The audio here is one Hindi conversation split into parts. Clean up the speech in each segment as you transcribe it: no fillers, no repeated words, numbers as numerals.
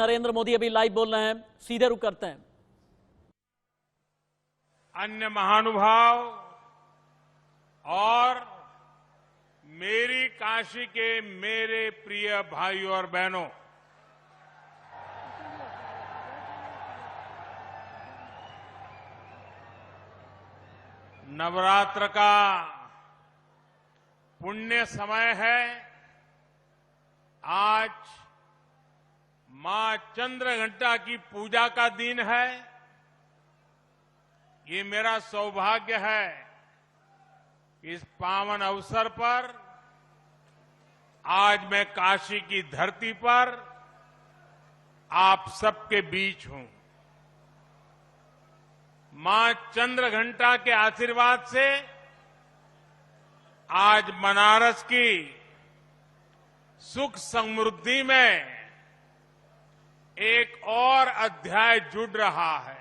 नरेंद्र मोदी अभी लाइव बोल रहे हैं, सीधे रुक करते हैं। अन्य महानुभाव और मेरी काशी के मेरे प्रिय भाइयों और बहनों, नवरात्र का पुण्य समय है। आज मां चंद्रघंटा की पूजा का दिन है। ये मेरा सौभाग्य है, इस पावन अवसर पर आज मैं काशी की धरती पर आप सबके बीच हूं। मां चंद्रघंटा के आशीर्वाद से आज बनारस की सुख समृद्धि में एक और अध्याय जुड़ रहा है।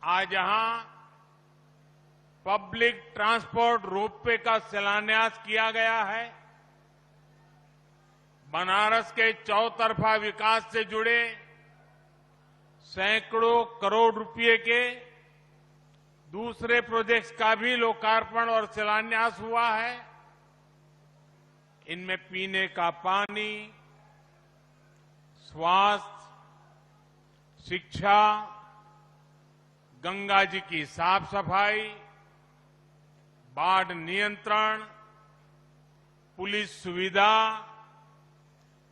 आज यहां पब्लिक ट्रांसपोर्ट रोपवे का शिलान्यास किया गया है। बनारस के चौतरफा विकास से जुड़े सैकड़ों करोड़ रुपए के दूसरे प्रोजेक्ट्स का भी लोकार्पण और शिलान्यास हुआ है। इनमें पीने का पानी, स्वास्थ्य, शिक्षा, गंगा जी की साफ सफाई, बाढ़ नियंत्रण, पुलिस सुविधा,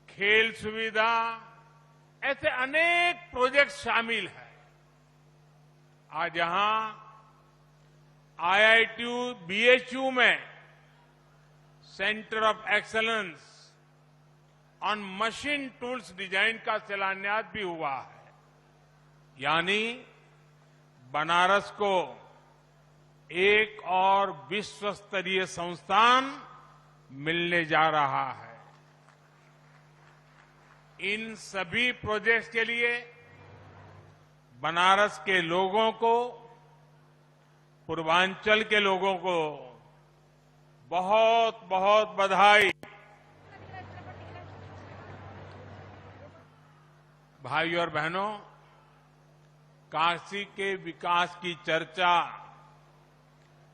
खेल सुविधा, ऐसे अनेक प्रोजेक्ट शामिल हैं। आज यहां IITU BHU में centre of excellence on machine tools design का शिलान्यास भी हुआ है। यानी बनारस को एक और विश्व स्तरीय संस्थान मिलने जा रहा है। इन सभी प्रोजेक्ट्स के लिए बनारस के लोगों को, पूर्वांचल के लोगों को बहुत बहुत बधाई। भाइयों और बहनों, काशी के विकास की चर्चा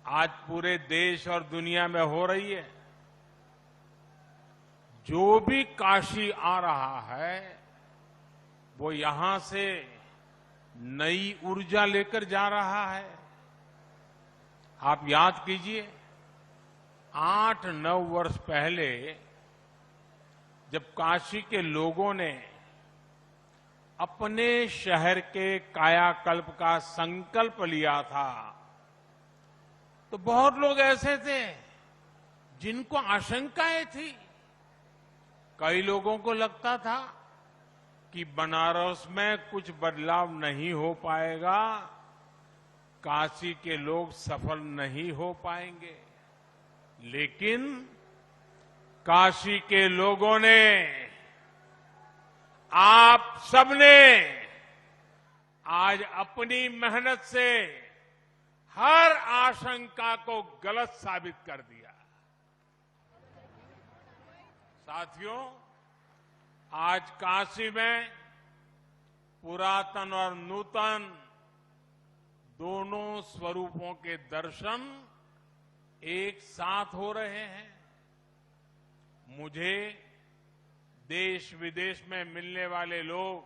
आज पूरे देश और दुनिया में हो रही है। जो भी काशी आ रहा है वो यहां से नई ऊर्जा लेकर जा रहा है। आप याद कीजिए, 8-9 वर्ष पहले जब काशी के लोगों ने अपने शहर के कायाकल्प का संकल्प लिया था, तो बहुत लोग ऐसे थे जिनको आशंकाएं थी। कई लोगों को लगता था कि बनारस में कुछ बदलाव नहीं हो पाएगा, काशी के लोग सफल नहीं हो पाएंगे। लेकिन काशी के लोगों ने, आप सबने आज अपनी मेहनत से हर आशंका को गलत साबित कर दिया। साथियों, आज काशी में पुरातन और नूतन दोनों स्वरूपों के दर्शन एक साथ हो रहे हैं। मुझे देश विदेश में मिलने वाले लोग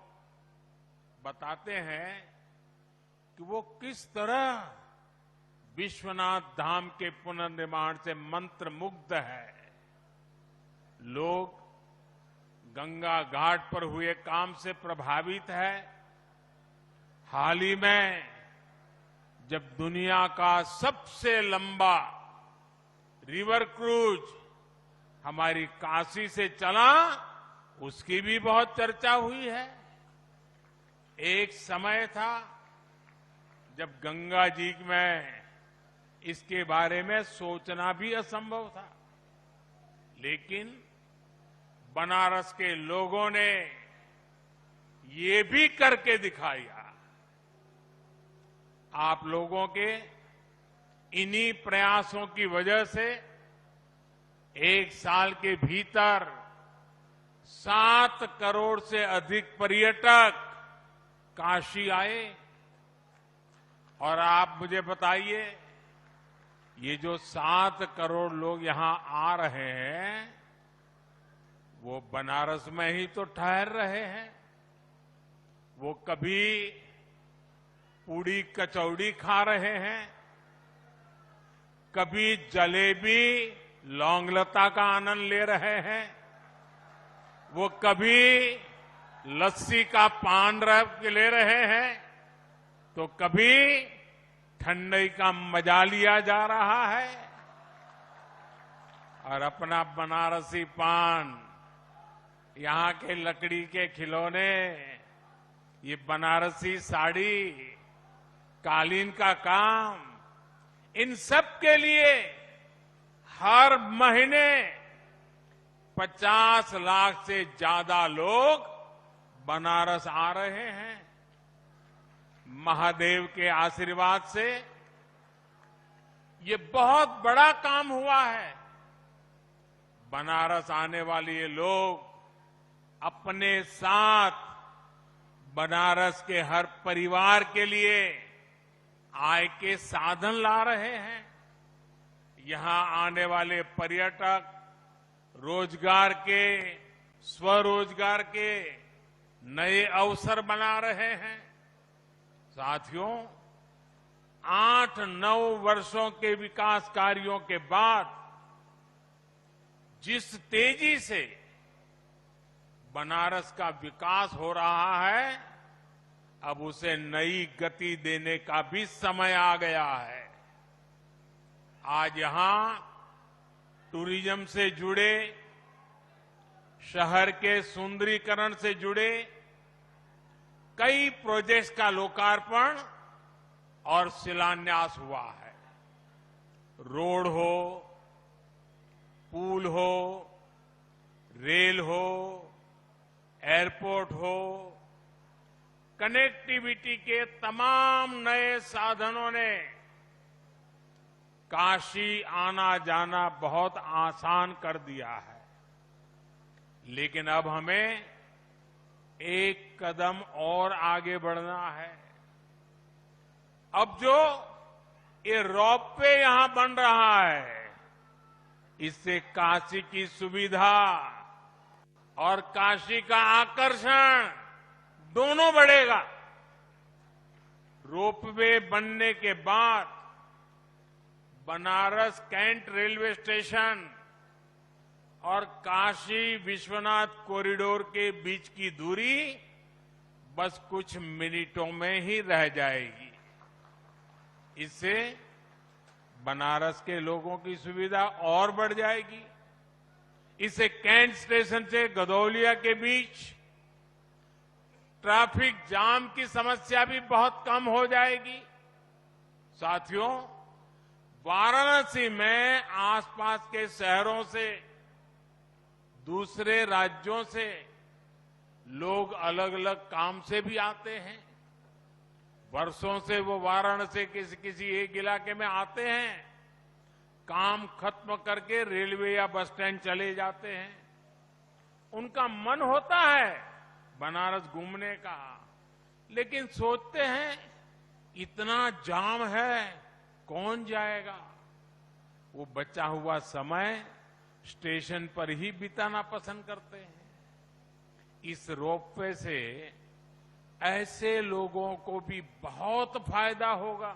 बताते हैं कि वो किस तरह विश्वनाथ धाम के पुनर्निर्माण से मंत्रमुग्ध है। लोग गंगा घाट पर हुए काम से प्रभावित है। हाल ही में जब दुनिया का सबसे लंबा रिवर क्रूज हमारी काशी से चला, उसकी भी बहुत चर्चा हुई है। एक समय था जब गंगा जी में इसके बारे में सोचना भी असंभव था, लेकिन बनारस के लोगों ने ये भी करके दिखाया। आप लोगों के इन्हीं प्रयासों की वजह से 1 साल के भीतर 7 करोड़ से अधिक पर्यटक काशी आए। और आप मुझे बताइए, ये जो 7 करोड़ लोग यहां आ रहे हैं, वो बनारस में ही तो ठहर रहे हैं। वो कभी पूड़ी कचौड़ी खा रहे हैं, कभी जलेबी लौंगलता का आनंद ले रहे हैं, वो कभी लस्सी का पान ले रहे हैं, तो कभी ठंडई का मजा लिया जा रहा है। और अपना बनारसी पान, यहां के लकड़ी के खिलौने, ये बनारसी साड़ी, कालीन का काम, इन सब के लिए हर महीने 50 लाख से ज्यादा लोग बनारस आ रहे हैं। महादेव के आशीर्वाद से ये बहुत बड़ा काम हुआ है। बनारस आने वाले ये लोग अपने साथ बनारस के हर परिवार के लिए आय के साधन ला रहे हैं। यहां आने वाले पर्यटक रोजगार के, स्वरोजगार के नए अवसर बना रहे हैं। साथियों, 8-9 वर्षों के विकास कार्यों के बाद जिस तेजी से बनारस का विकास हो रहा है, अब उसे नई गति देने का भी समय आ गया है। आज यहां टूरिज्म से जुड़े, शहर के सुंदरीकरण से जुड़े कई प्रोजेक्ट्स का लोकार्पण और शिलान्यास हुआ है। रोड हो, पुल हो, रेल हो, एयरपोर्ट हो, कनेक्टिविटी के तमाम नए साधनों ने काशी आना जाना बहुत आसान कर दिया है। लेकिन अब हमें एक कदम और आगे बढ़ना है। अब जो ये रोपवे यहां बन रहा है, इससे काशी की सुविधा और काशी का आकर्षण दोनों बढ़ेगा। रोपवे बनने के बाद बनारस कैंट रेलवे स्टेशन और काशी विश्वनाथ कॉरिडोर के बीच की दूरी बस कुछ मिनटों में ही रह जाएगी। इससे बनारस के लोगों की सुविधा और बढ़ जाएगी। इससे कैंट स्टेशन से गदौलिया के बीच ट्रैफिक जाम की समस्या भी बहुत कम हो जाएगी। साथियों, वाराणसी में आसपास के शहरों से, दूसरे राज्यों से लोग अलग अलग काम से भी आते हैं। वर्षों से वो वाराणसी किसी एक इलाके में आते हैं, काम खत्म करके रेलवे या बस स्टैंड चले जाते हैं। उनका मन होता है बनारस घूमने का, लेकिन सोचते हैं इतना जाम है, कौन जाएगा। वो बचा हुआ समय स्टेशन पर ही बिताना पसंद करते हैं। इस रोपवे से ऐसे लोगों को भी बहुत फायदा होगा।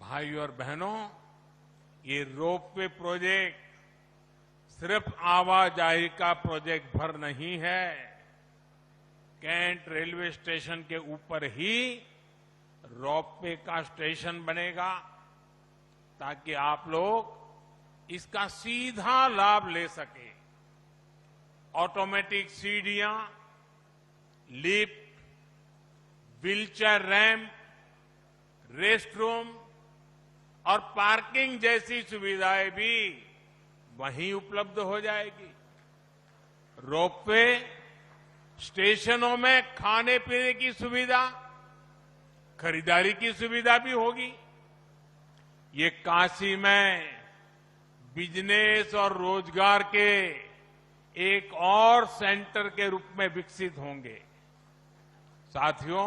भाइयों और बहनों, ये रोपवे प्रोजेक्ट सिर्फ आवाजाही का प्रोजेक्ट भर नहीं है। कैंट रेलवे स्टेशन के ऊपर ही रोपवे का स्टेशन बनेगा, ताकि आप लोग इसका सीधा लाभ ले सके। ऑटोमेटिक सीढ़ियां, lift, wheelchair ramp, rest room और पार्किंग जैसी सुविधाएं भी वहीं उपलब्ध हो जाएगी। रोपवे स्टेशनों में खाने पीने की सुविधा, खरीदारी की सुविधा भी होगी। ये काशी में बिजनेस और रोजगार के एक और सेंटर के रूप में विकसित होंगे। साथियों,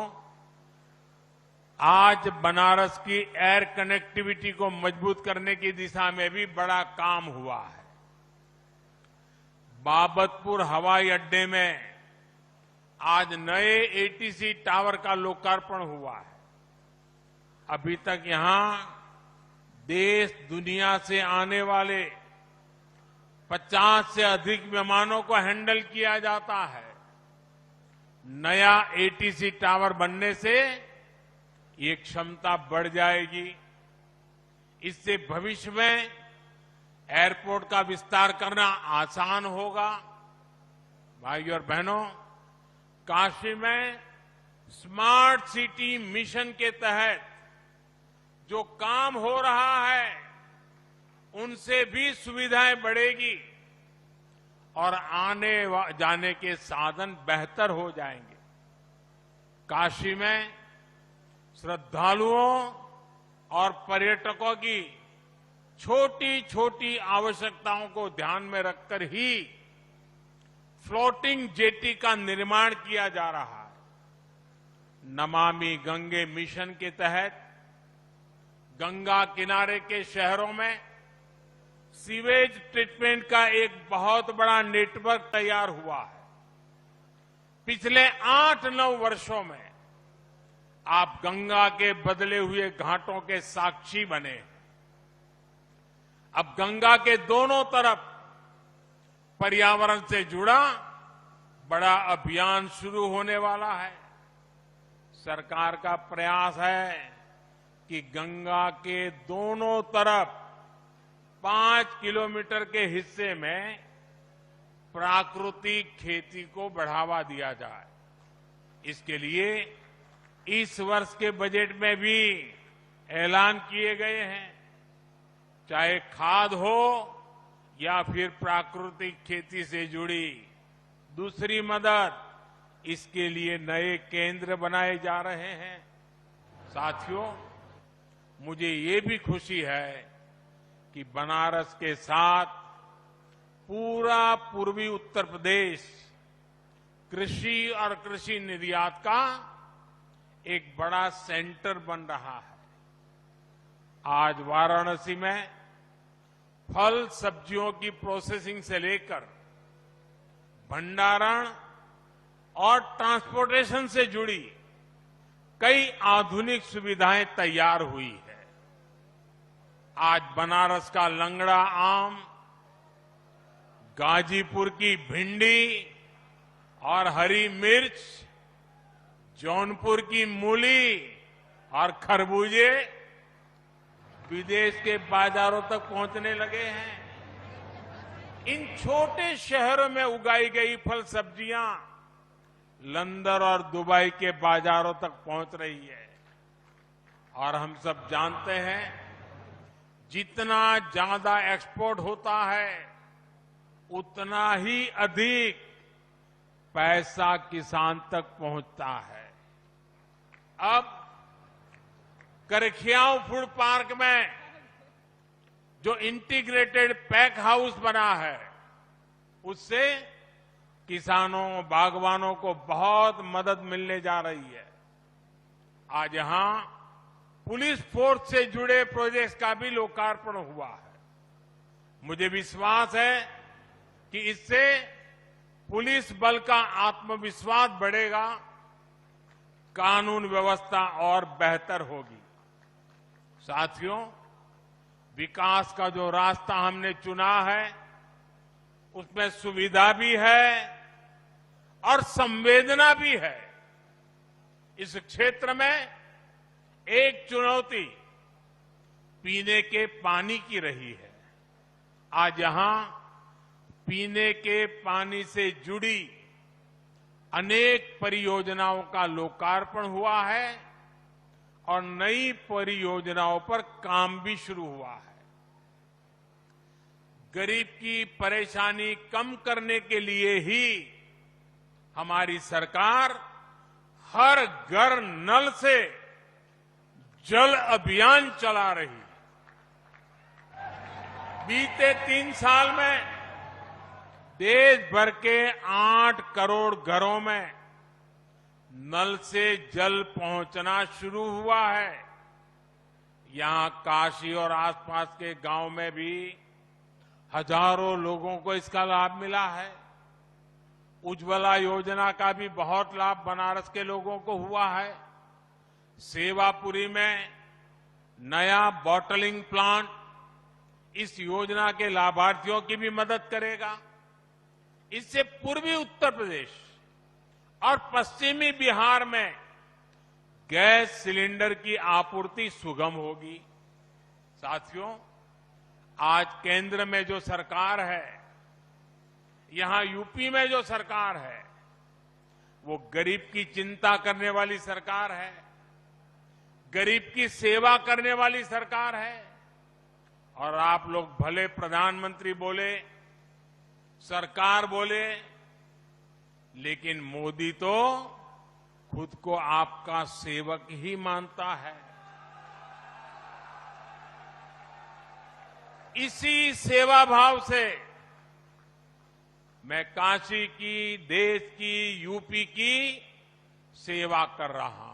आज बनारस की एयर कनेक्टिविटी को मजबूत करने की दिशा में भी बड़ा काम हुआ है। बाबतपुर हवाई अड्डे में आज नए एटीसी टावर का लोकार्पण हुआ है। अभी तक यहां देश दुनिया से आने वाले 50 से अधिक विमानों को हैंडल किया जाता है। नया एटीसी टावर बनने से ये क्षमता बढ़ जाएगी। इससे भविष्य में एयरपोर्ट का विस्तार करना आसान होगा। भाइयों और बहनों, काशी में स्मार्ट सिटी मिशन के तहत जो काम हो रहा है उनसे भी सुविधाएं बढ़ेगी और आने जाने के साधन बेहतर हो जाएंगे। काशी में श्रद्धालुओं और पर्यटकों की छोटी छोटी आवश्यकताओं को ध्यान में रखकर ही फ्लोटिंग जेटी का निर्माण किया जा रहा है। नमामि गंगे मिशन के तहत गंगा किनारे के शहरों में सीवेज ट्रीटमेंट का एक बहुत बड़ा नेटवर्क तैयार हुआ है। पिछले 8-9 वर्षों में आप गंगा के बदले हुए घाटों के साक्षी बने। अब गंगा के दोनों तरफ पर्यावरण से जुड़ा बड़ा अभियान शुरू होने वाला है। सरकार का प्रयास है कि गंगा के दोनों तरफ 5 किलोमीटर के हिस्से में प्राकृतिक खेती को बढ़ावा दिया जाए। इसके लिए इस वर्ष के बजट में भी ऐलान किए गए हैं। चाहे खाद हो या फिर प्राकृतिक खेती से जुड़ी दूसरी मदद, इसके लिए नए केंद्र बनाए जा रहे हैं। साथियों, मुझे ये भी खुशी है कि बनारस के साथ पूरा पूर्वी उत्तर प्रदेश कृषि और कृषि निर्यात का एक बड़ा सेंटर बन रहा है। आज वाराणसी में फल सब्जियों की प्रोसेसिंग से लेकर भंडारण और ट्रांसपोर्टेशन से जुड़ी कई आधुनिक सुविधाएं तैयार हुई है। आज बनारस का लंगड़ा आम, गाजीपुर की भिंडी और हरी मिर्च, जौनपुर की मूली और खरबूजे विदेश के बाजारों तक पहुंचने लगे हैं। इन छोटे शहरों में उगाई गई फल सब्जियां लंदन और दुबई के बाजारों तक पहुंच रही है। और हम सब जानते हैं, जितना ज्यादा एक्सपोर्ट होता है उतना ही अधिक पैसा किसान तक पहुंचता है। अब करखियाओं फूड पार्क में जो इंटीग्रेटेड पैक हाउस बना है, उससे किसानों, बागवानों को बहुत मदद मिलने जा रही है। आज यहां पुलिस फोर्स से जुड़े प्रोजेक्ट्स का भी लोकार्पण हुआ है। मुझे विश्वास है कि इससे पुलिस बल का आत्मविश्वास बढ़ेगा, कानून व्यवस्था और बेहतर होगी। साथियों, विकास का जो रास्ता हमने चुना है उसमें सुविधा भी है और संवेदना भी है। इस क्षेत्र में एक चुनौती पीने के पानी की रही है। आज यहां पीने के पानी से जुड़ी अनेक परियोजनाओं का लोकार्पण हुआ है और नई परियोजनाओं पर काम भी शुरू हुआ है। गरीब की परेशानी कम करने के लिए ही हमारी सरकार हर घर नल से जल अभियान चला रही है। बीते 3 साल में देश भर के 8 करोड़ घरों में नल से जल पहुंचना शुरू हुआ है। यहां काशी और आसपास के गांव में भी हजारों लोगों को इसका लाभ मिला है। उज्ज्वला योजना का भी बहुत लाभ बनारस के लोगों को हुआ है। सेवापुरी में नया बॉटलिंग प्लांट इस योजना के लाभार्थियों की भी मदद करेगा। इससे पूर्वी उत्तर प्रदेश और पश्चिमी बिहार में गैस सिलेंडर की आपूर्ति सुगम होगी। साथियों, आज केंद्र में जो सरकार है, यहां यूपी में जो सरकार है, वो गरीब की चिंता करने वाली सरकार है, गरीब की सेवा करने वाली सरकार है। और आप लोग भले प्रधानमंत्री बोले, सरकार बोले, लेकिन मोदी तो खुद को आपका सेवक ही मानता है। इसी सेवा भाव से मैं काशी की, देश की, यूपी की सेवा कर रहा हूं।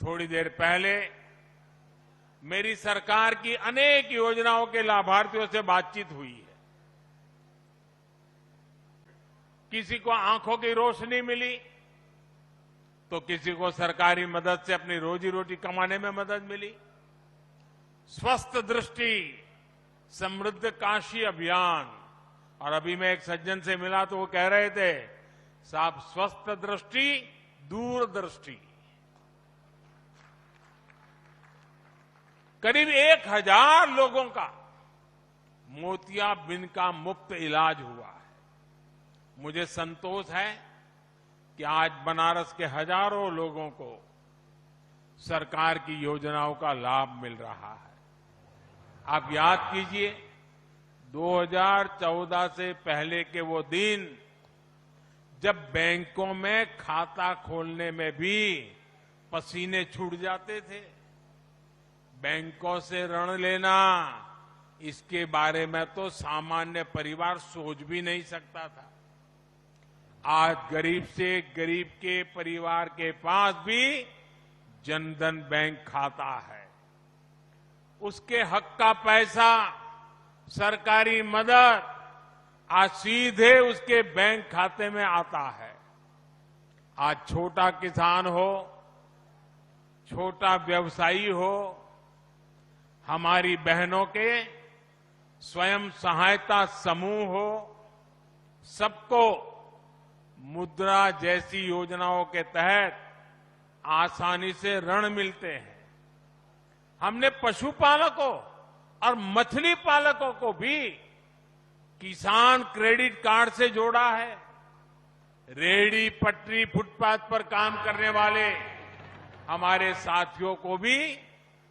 थोड़ी देर पहले मेरी सरकार की अनेक योजनाओं के लाभार्थियों से बातचीत हुई है। किसी को आंखों की रोशनी मिली, तो किसी को सरकारी मदद से अपनी रोजी रोटी कमाने में मदद मिली। स्वस्थ दृष्टि समृद्ध काशी अभियान, और अभी मैं एक सज्जन से मिला तो वो कह रहे थे, साहब स्वस्थ दृष्टि दूरदृष्टि। करीब 1000 लोगों का मोतियाबिंद का मुफ्त इलाज हुआ है। मुझे संतोष है कि आज बनारस के हजारों लोगों को सरकार की योजनाओं का लाभ मिल रहा है। आप याद कीजिए, 2014 से पहले के वो दिन जब बैंकों में खाता खोलने में भी पसीने छूट जाते थे। बैंकों से ऋण लेना, इसके बारे में तो सामान्य परिवार सोच भी नहीं सकता था। आज गरीब से गरीब के परिवार के पास भी जनधन बैंक खाता है। उसके हक का पैसा, सरकारी मदद आज सीधे उसके बैंक खाते में आता है। आज छोटा किसान हो, छोटा व्यवसायी हो, हमारी बहनों के स्वयं सहायता समूह हो, सबको मुद्रा जैसी योजनाओं के तहत आसानी से ऋण मिलते हैं। हमने पशुपालकों और मछली पालकों को भी किसान क्रेडिट कार्ड से जोड़ा है। रेहड़ी पटरी फुटपाथ पर काम करने वाले हमारे साथियों को भी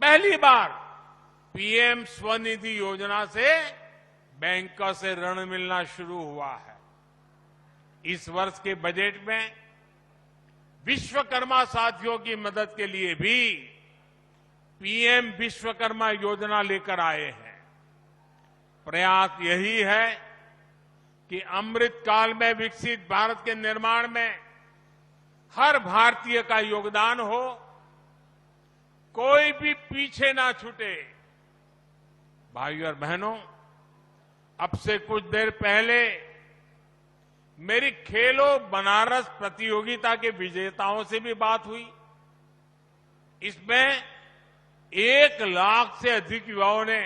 पहली बार पीएम स्वनिधि योजना से बैंकों से ऋण मिलना शुरू हुआ है। इस वर्ष के बजट में विश्वकर्मा साथियों की मदद के लिए भी पीएम विश्वकर्मा योजना लेकर आए हैं। प्रयास यही है कि अमृत काल में विकसित भारत के निर्माण में हर भारतीय का योगदान हो, कोई भी पीछे ना छूटे। भाइयों और बहनों, अब से कुछ देर पहले मेरी खेलो बनारस प्रतियोगिता के विजेताओं से भी बात हुई। इसमें 1 लाख से अधिक युवाओं ने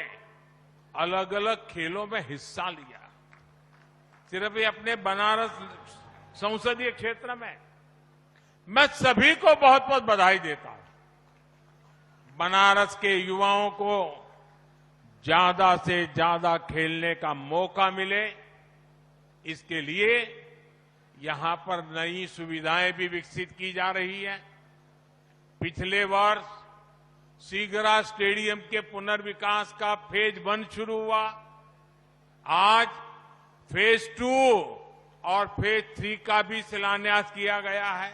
अलग अलग खेलों में हिस्सा लिया। सिर्फ ये अपने बनारस संसदीय क्षेत्र में। मैं सभी को बहुत बहुत बधाई देता हूं। बनारस के युवाओं को ज्यादा से ज्यादा खेलने का मौका मिले, इसके लिए यहां पर नई सुविधाएं भी विकसित की जा रही हैं। पिछले वर्ष सीगरा स्टेडियम के पुनर्विकास का फेज 1 शुरू हुआ। आज फेज 2 और फेज 3 का भी शिलान्यास किया गया है।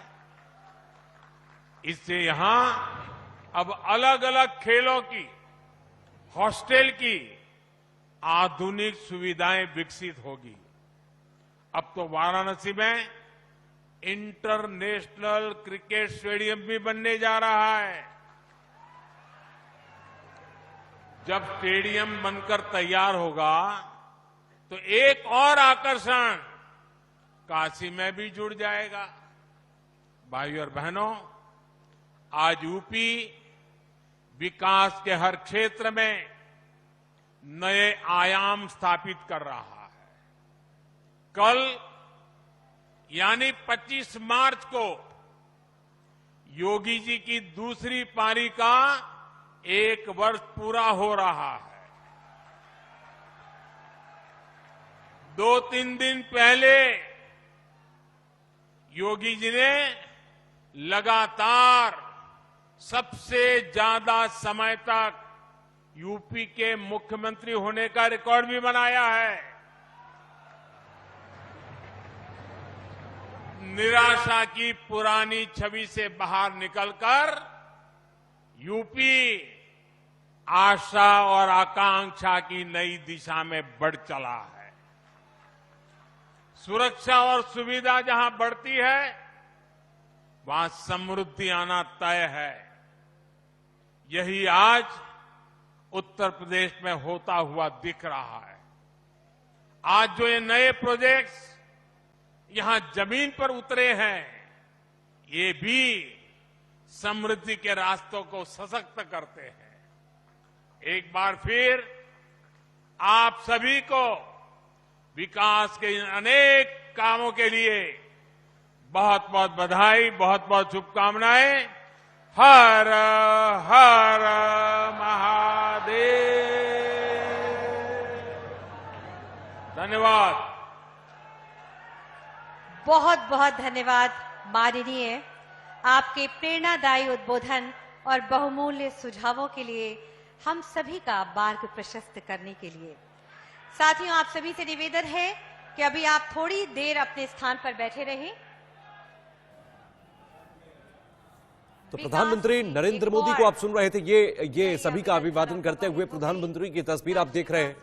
इससे यहां अब अलग अलग खेलों की, हॉस्टल की आधुनिक सुविधाएं विकसित होगी। अब तो वाराणसी में इंटरनेशनल क्रिकेट स्टेडियम भी बनने जा रहा है। जब स्टेडियम बनकर तैयार होगा तो एक और आकर्षण काशी में भी जुड़ जाएगा। भाइयों और बहनों, आज यूपी विकास के हर क्षेत्र में नए आयाम स्थापित कर रहा है। कल यानी 25 मार्च को योगी जी की दूसरी पारी का 1 वर्ष पूरा हो रहा है। 2-3 दिन पहले योगी जी ने लगातार सबसे ज्यादा समय तक यूपी के मुख्यमंत्री होने का रिकॉर्ड भी बनाया है। निराशा की पुरानी छवि से बाहर निकलकर यूपी आशा और आकांक्षा की नई दिशा में बढ़ चला है। सुरक्षा और सुविधा जहां बढ़ती है, वहां समृद्धि आना तय है। यही आज उत्तर प्रदेश में होता हुआ दिख रहा है। आज जो ये नए प्रोजेक्ट्स यहां जमीन पर उतरे हैं, ये भी समृद्धि के रास्तों को सशक्त करते हैं। एक बार फिर आप सभी को विकास के इन अनेक कामों के लिए बहुत बहुत बधाई, बहुत बहुत शुभकामनाएं। हर हर महादेव। धन्यवाद। बहुत बहुत धन्यवाद माननीय, आपके प्रेरणादायी उद्बोधन और बहुमूल्य सुझावों के लिए, हम सभी का मार्ग प्रशस्त करने के लिए। साथियों, आप सभी से निवेदन है कि अभी आप थोड़ी देर अपने स्थान पर बैठे रहें। तो प्रधानमंत्री नरेंद्र मोदी को आप सुन रहे थे। ये सभी का अभिवादन करते हुए प्रधानमंत्री की तस्वीर आप देख रहे हैं।